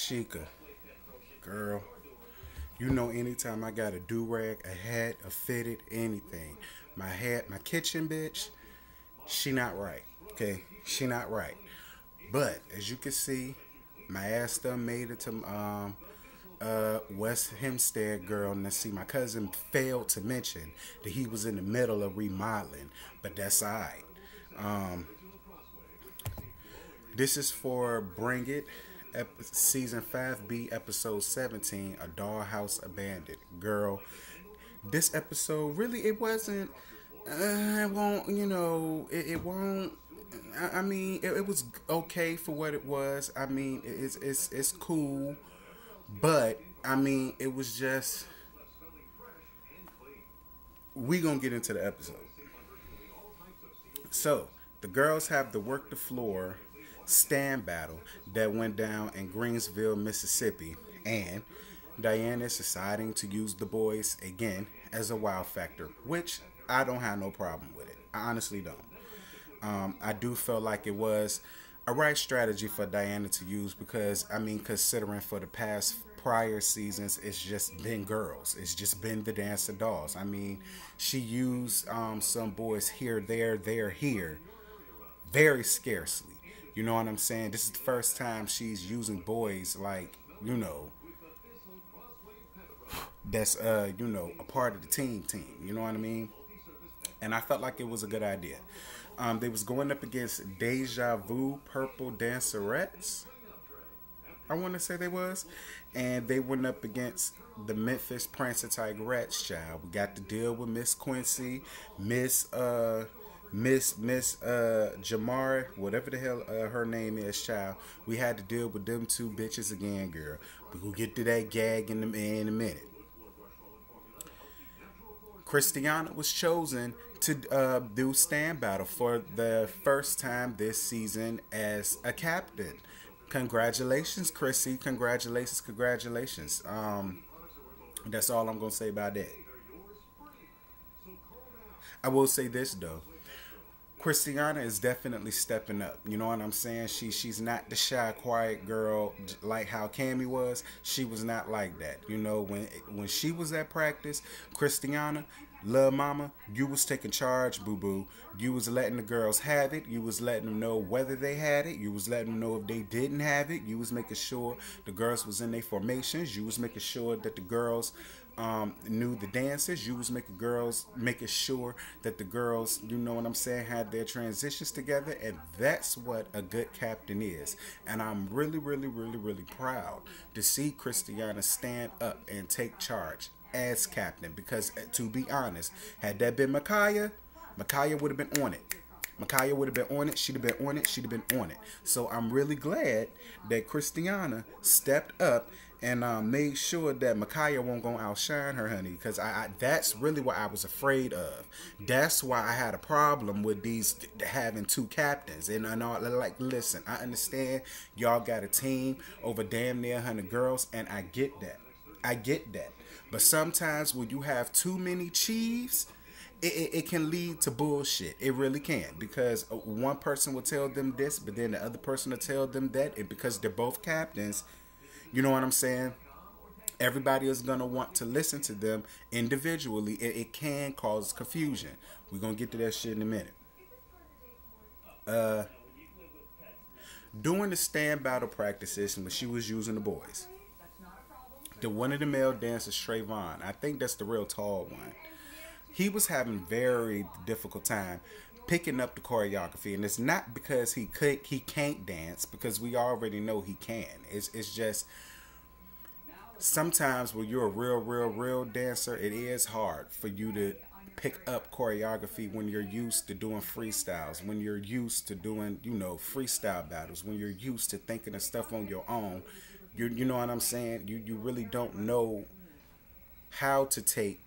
Sheikah, girl, you know anytime I got a do-rag, a hat, a fitted, anything, my hat, my kitchen bitch, she not right. Okay, she not right. But as you can see, my ass done made it to West Hempstead girl. Now see, my cousin failed to mention that he was in the middle of remodeling, but that's alright. Um, this is for Bring It, season 5B, episode 17, A Dollhouse Abandoned. Girl, this episode really it wasn't. It won't. It won't. I mean, it was okay for what it was. I mean, it's cool, but I mean, it was just. We gonna get into the episode. So the girls have the work the floor stand battle that went down in Greensville, Mississippi, and Diana is deciding to use the boys again as a wow factor, which I don't have no problem with it. I honestly don't. I do feel like it was a right strategy for Diana to use because, I mean, considering for the past prior seasons, it's just been girls. It's just been the Dance of Dolls. I mean, she used some boys here, there, here, very scarcely. You know what I'm saying? This is the first time she's using boys like, that's, a part of the team. You know what I mean? And I felt like it was a good idea. They was going up against Deja Vu Purple Dancerettes. I want to say they was. And they went up against the Memphis Prince and Tigerettes, child. We got to deal with Miss Quincy, Miss Jamar, whatever the hell her name is, child. We had to deal with them two bitches again, girl. We will get to that gag in a minute. Crystianna was chosen to do stand battle for the first time this season as a captain. Congratulations, Chrissy. Congratulations. That's all I'm gonna say about that. I will say this though. Crystianna is definitely stepping up. You know what I'm saying? She's not the shy, quiet girl like how Cammy was. She was not like that. You know, when she was at practice, Crystianna, love mama, you was taking charge, boo boo. You was letting the girls have it. You was letting them know whether they had it. You was letting them know if they didn't have it. You was making sure the girls was in their formations. You was making sure that the girls knew the dances. You was making sure that the girls, you know what I'm saying, had their transitions together, and that's what a good captain is. And I'm really proud to see Crystianna stand up and take charge as captain, because to be honest, had that been Makya would have been on it. Makya would have been on it. She'd have been on it. She'd have been on it. So I'm really glad that Crystianna stepped up and made sure that Makya won't go outshine her, honey. Because that's really what I was afraid of. That's why I had a problem with these having two captains. And all, like, listen, I understand y'all got a team over damn near 100 girls, and I get that. But sometimes when you have too many chiefs, it can lead to bullshit. It really can. Because one person will tell them this, but then the other person will tell them that. And because they're both captains, you know what I'm saying? Everybody is going to want to listen to them individually. It can cause confusion. We're going to get to that shit in a minute. During the stand battle practices when she was using the boys, one of the male dancers, Trayvon, I think that's the real tall one, he was having very difficult time picking up the choreography, and it's not because he can't dance, because we already know he can. It's just sometimes when you're a real dancer, it is hard for you to pick up choreography when you're used to doing freestyles, when you're used to doing, freestyle battles, when you're used to thinking of stuff on your own. You know what I'm saying? You really don't know how to take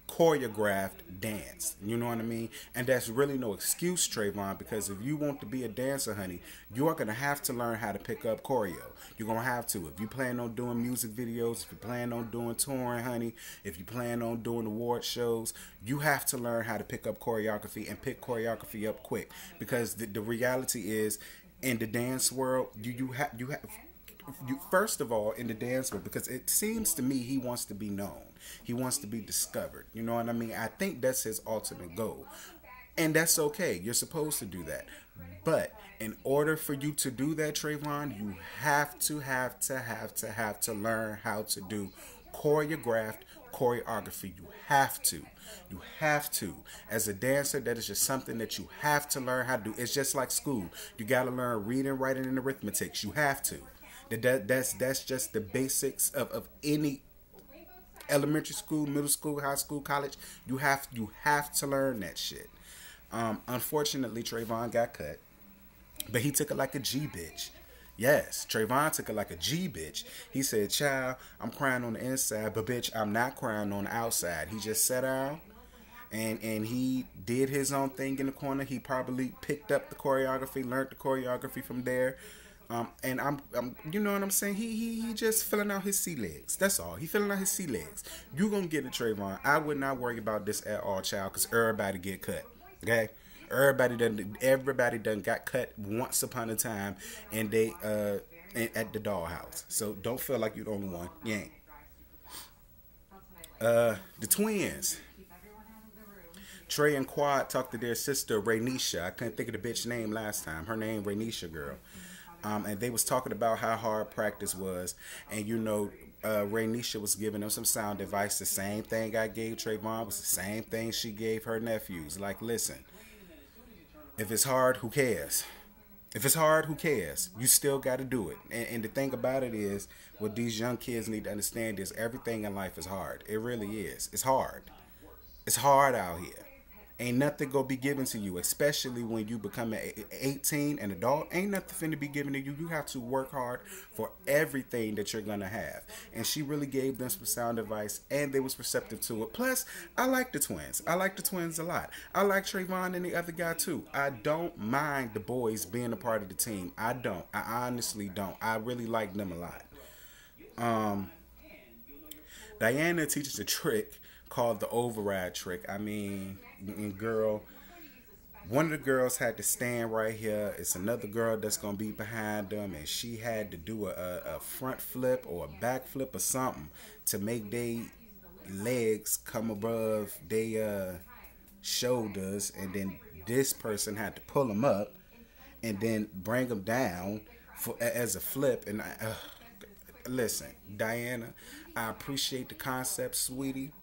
choreographed dance. You know what I mean? And that's really no excuse, Trayvon, because if you want to be a dancer, honey, you are going to have to learn how to pick up choreo. You're going to have to. If you plan on doing music videos, if you plan on doing touring, honey, if you plan on doing award shows, you have to learn how to pick up choreography and pick choreography up quick. Because the reality is, in the dance world, you first of all in the dance world, because it seems to me he wants to be known. He wants to be discovered. You know what I mean? I think that's his ultimate goal. And that's okay. You're supposed to do that. But in order for you to do that, Trayvon, you have to learn how to do choreographed choreography. You have to. You have to. As a dancer, that is just something that you have to learn how to do. It's just like school. You got to learn reading, writing, and arithmetic. You have to. That's just the basics of any elementary school, middle school, high school, college. You have to learn that shit. Unfortunately, Trayvon got cut, but he took it like a G bitch. Yes, Trayvon took it like a G bitch. He said, "Child, I'm crying on the inside, but bitch, I'm not crying on the outside." He just sat down and he did his own thing in the corner. He probably picked up the choreography, learned the choreography from there. And I'm, you know what I'm saying? He just filling out his sea legs. That's all. He filling out his sea legs. You gonna get it, Trayvon. I would not worry about this at all, child, because everybody get cut. Okay, everybody done got cut once upon a time, and they at the Dollhouse. So don't feel like you're the only one. You ain't. The twins. Trey and Quad talked to their sister Raynisha. I couldn't think of the bitch name last time. Her name Raynisha girl. And they was talking about how hard practice was, and you know, Raynisha was giving them some sound advice. The same thing I gave Trayvon was the same thing she gave her nephews. Like, listen, if it's hard, who cares? If it's hard, who cares? You still got to do it. And the thing about it is, what these young kids need to understand is everything in life is hard. It really is. It's hard. It's hard out here. Ain't nothing gonna be given to you, especially when you become 18, an adult. Ain't nothing finna be given to you. You have to work hard for everything that you're gonna have. And she really gave them some sound advice, and they was receptive to it. Plus, I like the twins. I like the twins a lot. I like Trayvon and the other guy too. I don't mind the boys being a part of the team. I don't. I honestly don't. I really like them a lot. Diana teaches a trick called the override trick. I mean, girl, one of the girls had to stand right here. It's another girl that's gonna be behind them, and she had to do a front flip or a back flip or something to make their legs come above their shoulders, and then this person had to pull them up and then bring them down as a flip. And listen, Diana, I appreciate the concept, sweetie.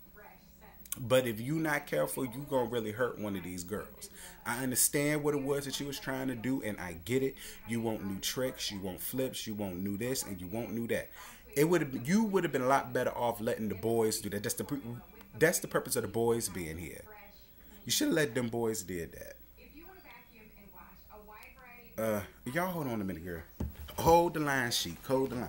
But if you not careful, you gonna really hurt one of these girls. I understand what it was that you was trying to do, and I get it. You want new tricks, you want flips, you want new this, and you want new that. You would have been a lot better off letting the boys do that. That's the purpose of the boys being here. You should have let them boys did that. Y'all hold on a minute, girl. Hold the line, Sheik. Hold the line.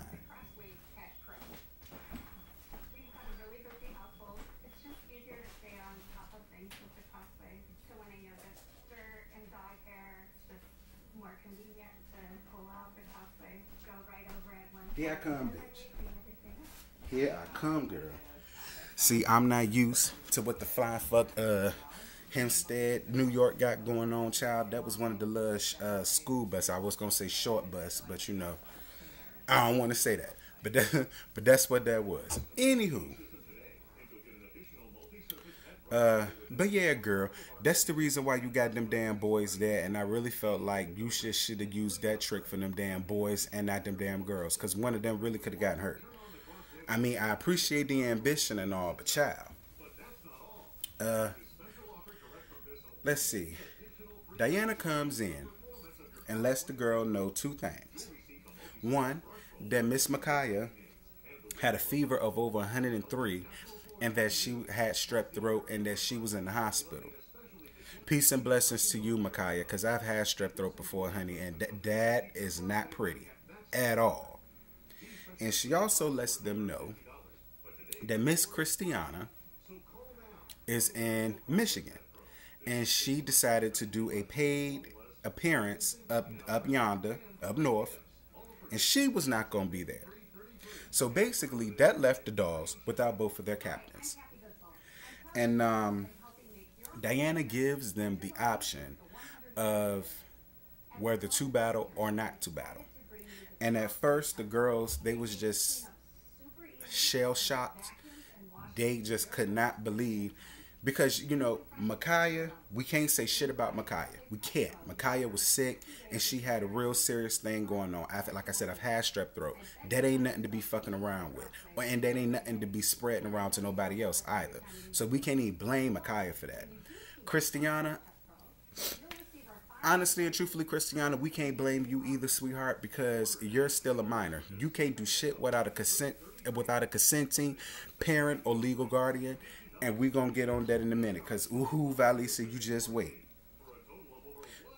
Here I come, bitch. Here I come, girl. See, I'm not used to what the fly fuck Hempstead, New York got going on, child. That was one of the little school bus. I was gonna say short bus, but you know, I don't want to say that. But that's what that was. Anywho. But yeah, girl, that's the reason why you got them damn boys there, and I really felt like you should have used that trick for them damn boys and not them damn girls, because one of them really could have gotten hurt. I mean, I appreciate the ambition and all, but child, let's see. Diana comes in and lets the girl know two things. One, that Miss Makya had a fever of over 103, and that she had strep throat, and that she was in the hospital. Peace and blessings to you, Makya, because I've had strep throat before, honey, and that is not pretty at all. And she also lets them know that Miss Crystianna is in Michigan, and she decided to do a paid appearance up yonder, up north, and she was not going to be there. So basically, that left the Dolls without both of their captains. And Diana gives them the option of whether to battle or not to battle. And at first, the girls, they was just shell shocked. They just could not believe because Makya, we can't say shit about Makya. We can't. Makya was sick and she had a real serious thing going on. Like I said, I've had strep throat. That ain't nothing to be fucking around with, and that ain't nothing to be spreading around to nobody else either. So we can't even blame Makya for that. Crystianna, honestly and truthfully, Crystianna, we can't blame you either, sweetheart, because you're still a minor. You can't do shit without a consenting parent or legal guardian, and we gonna get on that in a minute. Cause ooh, Valisa, you just wait.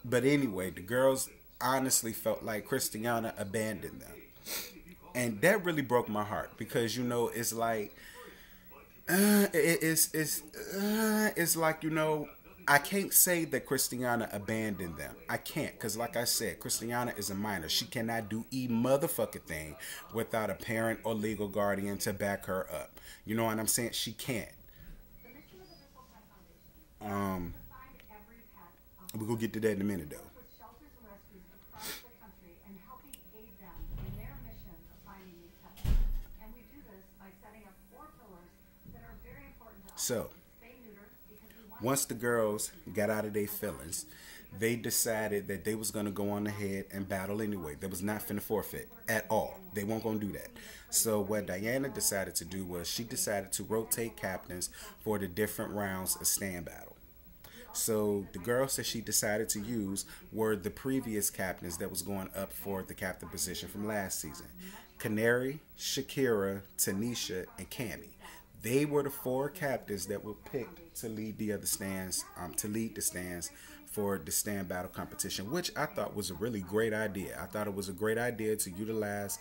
But anyway, the girls honestly felt like Crystianna abandoned them, and that really broke my heart because it's like it's like I can't say that Crystianna abandoned them. I can't, because like I said, Crystianna is a minor. She cannot do motherfucking thing without a parent or legal guardian to back her up. You know what I'm saying? She can't. Um, we're gonna get to that in a minute though. So, once the girls got out of their feelings, they decided that they was going to go on ahead and battle anyway. They was not finna forfeit at all. They weren't going to do that. So what Diana decided to do was she decided to rotate captains for the different rounds of stand battle. So the girls that she decided to use were the previous captains that was going up for the captain position from last season. Canary, Shakira, Tanisha, and Cammy. They were the four captains that were picked to lead the other stands, to lead the stands for the stand battle competition, which I thought was a really great idea. I thought it was a great idea to utilize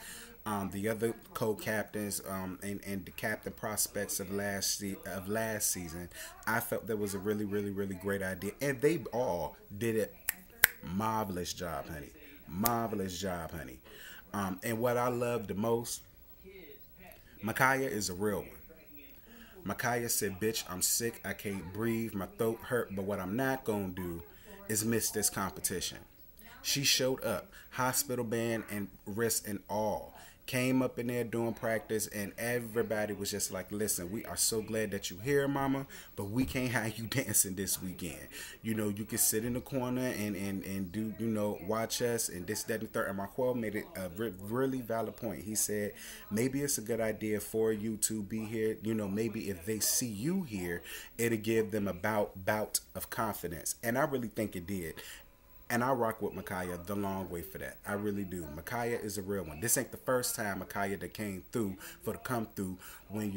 the other co-captains and the captain prospects of last season. I felt that was a really, really, really great idea, and they all did it. Marvelous job, honey. Marvelous job, honey. And what I love the most, Makya is a real one. Makya said, bitch, I'm sick. I can't breathe. My throat hurt. But what I'm not going to do is miss this competition. She showed up, hospital band and wrist and all. Came up in there doing practice, and everybody was just like, listen, we are so glad that you're here, mama, but we can't have you dancing this weekend. You can sit in the corner and do, watch us and this, that, and the third. And Marquel made it a really valid point. He said, maybe it's a good idea for you to be here. Maybe if they see you here, it'll give them a bout of confidence. And I really think it did. And I rock with Makya the long way for that. I really do. Makya is a real one. This ain't the first time Makya that came through for the come through when,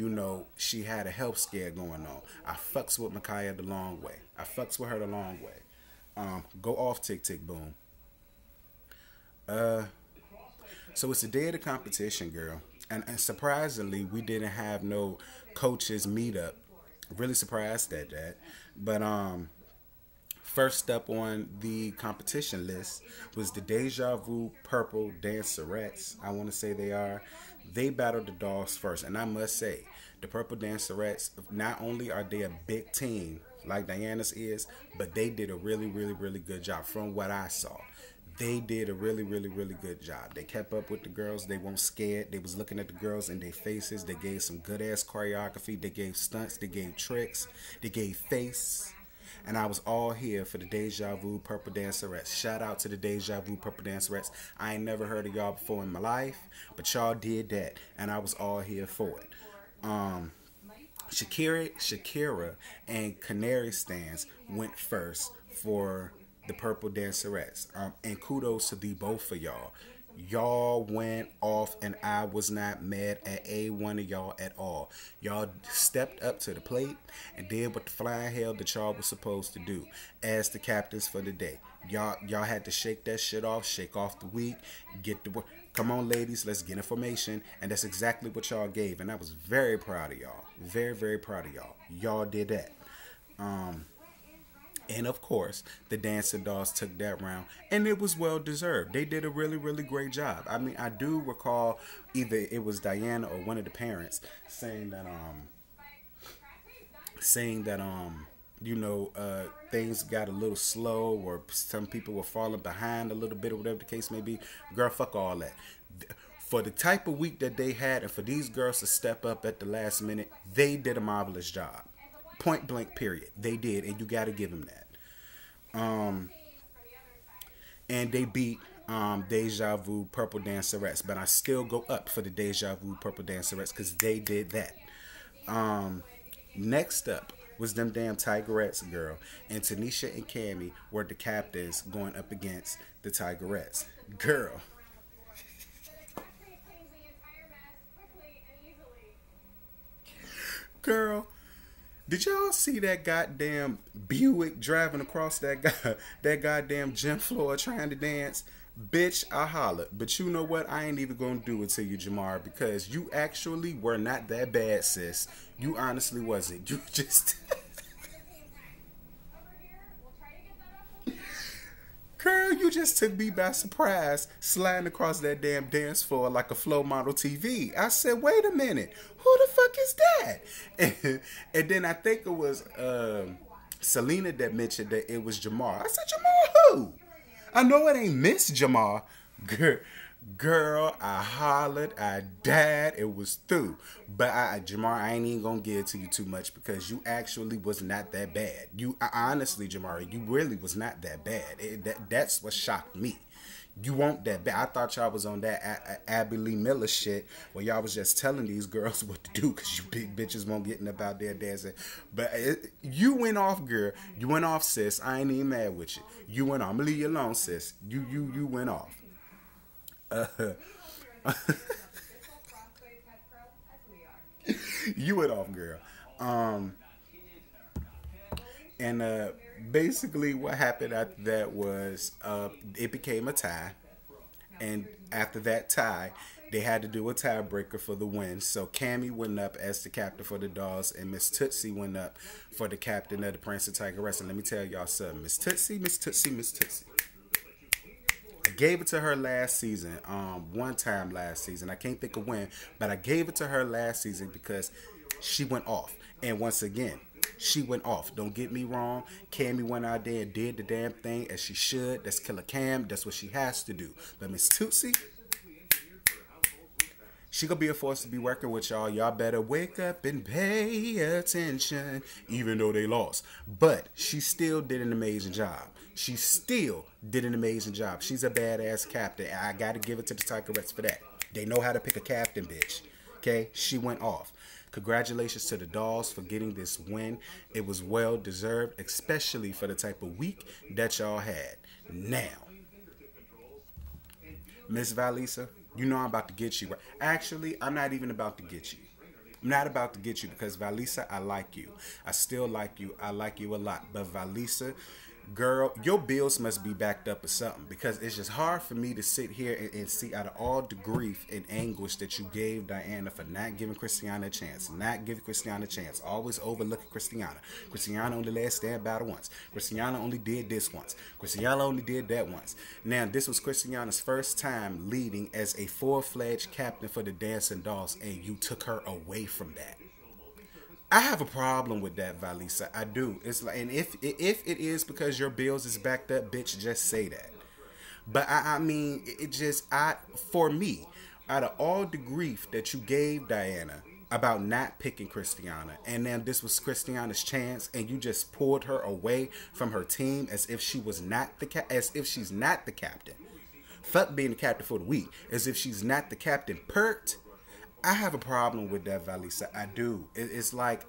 she had a health scare going on. I fucks with Makya the long way. I fucks with her the long way. Go off, tick, tick, boom. So it's the day of the competition, girl. And surprisingly, we didn't have no coaches meetup. Really surprised at that. But, first up on the competition list was the Deja Vu Purple Dancerettes. I want to say they are. They battled the Dolls first. And I must say, the Purple Dancerettes, not only are they a big team like Diana's is, but they did a really, really, really good job from what I saw. They did a really, really, really good job. They kept up with the girls. They weren't scared. They was looking at the girls in their faces. They gave some good-ass choreography. They gave stunts. They gave tricks. They gave face. And I was all here for the Deja Vu Purple Dancerettes. Shout out to the Deja Vu Purple Dancerettes. I ain't never heard of y'all before in my life, but y'all did that, and I was all here for it. Shakira, and Canary Stands went first for the Purple Dancerettes. And kudos to the both of y'all. Y'all went off, and I was not mad at one of y'all at all. Y'all stepped up to the plate and did what the flying hell that y'all was supposed to do as the captains for the day. Y'all had to shake that shit off, shake off the week, get the work. Come on, ladies, let's get information. And that's exactly what y'all gave. And I was very proud of y'all. Very, very proud of y'all. Y'all did that. And of course, the Dancing Dolls took that round, and it was well deserved. They did a really, really great job. I mean, I do recall either it was Diana or one of the parents saying that things got a little slow, or some people were falling behind a little bit, or whatever the case may be. Girl, fuck all that. For the type of week that they had, and for these girls to step up at the last minute, they did a marvelous job. Point blank, period. They did, and you got to give them that. And they beat Deja Vu Purple Dancerettes, but I still go up for the Deja Vu Purple Dancerettes because they did that. Next up was them damn Tigerettes, girl, and Tanisha and Cammy were the captains going up against the Tigerettes, girl. Girl, did y'all see that goddamn Buick driving across that goddamn gym floor trying to dance? Bitch, I hollered. But you know what? I ain't even gonna do it to you, Jamar, because you actually were not that bad, sis. You honestly wasn't. You just Girl, you just took me by surprise, sliding across that damn dance floor like a flow model TV. I said, wait a minute, who the fuck is that? And then I think it was Selena that mentioned that it was Jamar. I said, Jamar who? I know it ain't Miss Jamar. Girl, I hollered, I died, it was through. But Jamar, I ain't even gonna give it to you too much because you actually was not that bad. Honestly, Jamar, you really was not that bad. That's what shocked me. You weren't that bad. I thought y'all was on that Abby Lee Miller shit where y'all was just telling these girls what to do because you big bitches won't getting up out there dancing. But you went off, girl. You went off, sis. I ain't even mad with you. You went off. I'm gonna leave you alone, sis. You went off. You went off, girl. And basically what happened after that was it became a tie. And after that tie, they had to do a tiebreaker for the win. So Cammy went up as the captain for the Dolls, and Miss Tootsie went up for the captain of the Prince and Tigeress. And let me tell y'all something. Miss Tootsie. I gave it to her last season, one time last season. I can't think of when, but I gave it to her last season because she went off. And once again, she went off. Don't get me wrong. Cammy went out there and did the damn thing as she should. That's Killer Cam. That's what she has to do. But Miss Tootsie, she gonna be a force to be working with, y'all. Y'all better wake up and pay attention, even though they lost. But she still did an amazing job. She still did an amazing job. She's a badass captain. I gotta give it to the Tigerettes for that. They know how to pick a captain, bitch. Okay? She went off. Congratulations to the Dolls for getting this win. It was well deserved, especially for the type of week that y'all had. Now, Miss Valisa, you know I'm about to get you. Right? Actually, I'm not even about to get you. I'm not about to get you because Valisa, I like you. I still like you. I like you a lot. But Valisa, girl, your bills must be backed up or something because it's just hard for me to sit here and see out of all the grief and anguish that you gave Diana for not giving Crystianna a chance. Not giving Crystianna a chance. Always overlooking Crystianna. Crystianna only last stand battle once. Crystianna only did this once. Crystianna only did that once. Now, this was Crystianna's first time leading as a full-fledged captain for the Dancing Dolls, and you took her away from that. I have a problem with that, Valisa. I do. It's like, and if it is because your bills is backed up, bitch, just say that. But I mean, it just for me, out of all the grief that you gave Diana about not picking Crystianna, and then this was Crystianna's chance, and you just pulled her away from her team as if she was not as if she's not the captain. Fuck being the captain for the week, as if she's not the captain. Perked. I have a problem with that, Valisa. I do. It's like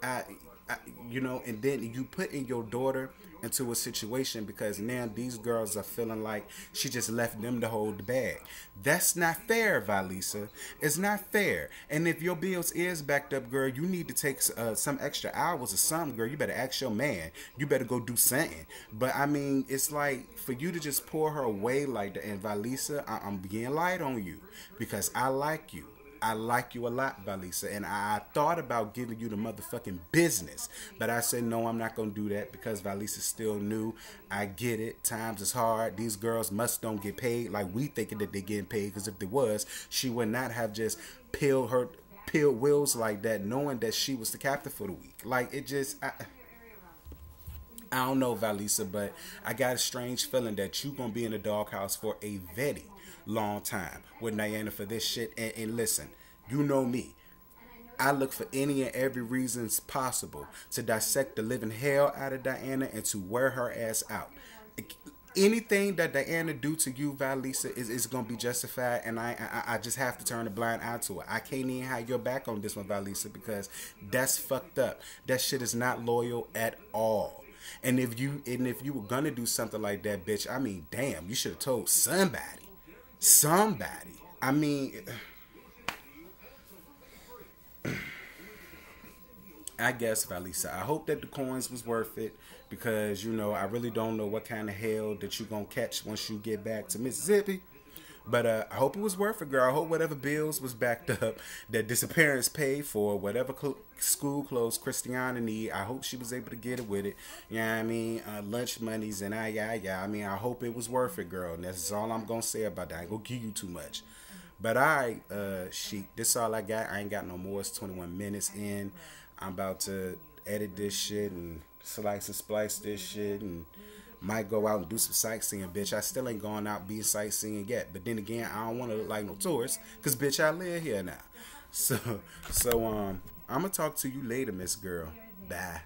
you know, and then you put in your daughter into a situation because now these girls are feeling like she just left them to hold the bag. That's not fair, Valisa. It's not fair. And if your bills is backed up, girl, you need to take some extra hours or something, girl. You better ask your man. You better go do something. But I mean, it's like for you to just pour her away like that. And Valisa, I'm being light on you because I like you. I like you a lot, Valisa, and I thought about giving you the motherfucking business, but I said no, I'm not gonna do that because Valisa's still new. I get it. Times is hard. These girls don't get paid like we thinking that they getting paid. Because if there was, she would not have just peeled wheels like that, knowing that she was the captain for the week. Like it just. I don't know, Valisa, but I got a strange feeling that you're gonna be in the doghouse for a very long time with Diana for this shit. And listen, you know me. I look for any and every reasons possible to dissect the living hell out of Diana and to wear her ass out. Anything that Diana do to you, Valisa, is gonna be justified, and I just have to turn a blind eye to it. I can't even have your back on this one, Valisa, because that's fucked up. That shit is not loyal at all. And if you were gonna do something like that, bitch, I mean, damn, you should have told somebody. Somebody. I mean, I guess, Valisa, I hope that the coins was worth it, because, you know, I really don't know what kind of hell that you gonna catch once you get back to Mississippi. But I hope it was worth it, girl. I hope whatever bills was backed up that disappearance paid for, whatever school clothes Crystianna need, I hope she was able to get it with it. You know what I mean? Lunch monies and I mean, I hope it was worth it, girl. And that's all I'm going to say about that. I ain't going to give you too much. But alright, Sheik, this is all I got. I ain't got no more. It's 21 minutes in. I'm about to edit this shit and slice and splice this shit and might go out and do some sightseeing, bitch. I still ain't going out being sightseeing yet. But then again, I don't want to look like no tourist, because, bitch, I live here now. So I'm going to talk to you later, Miss Girl. Bye.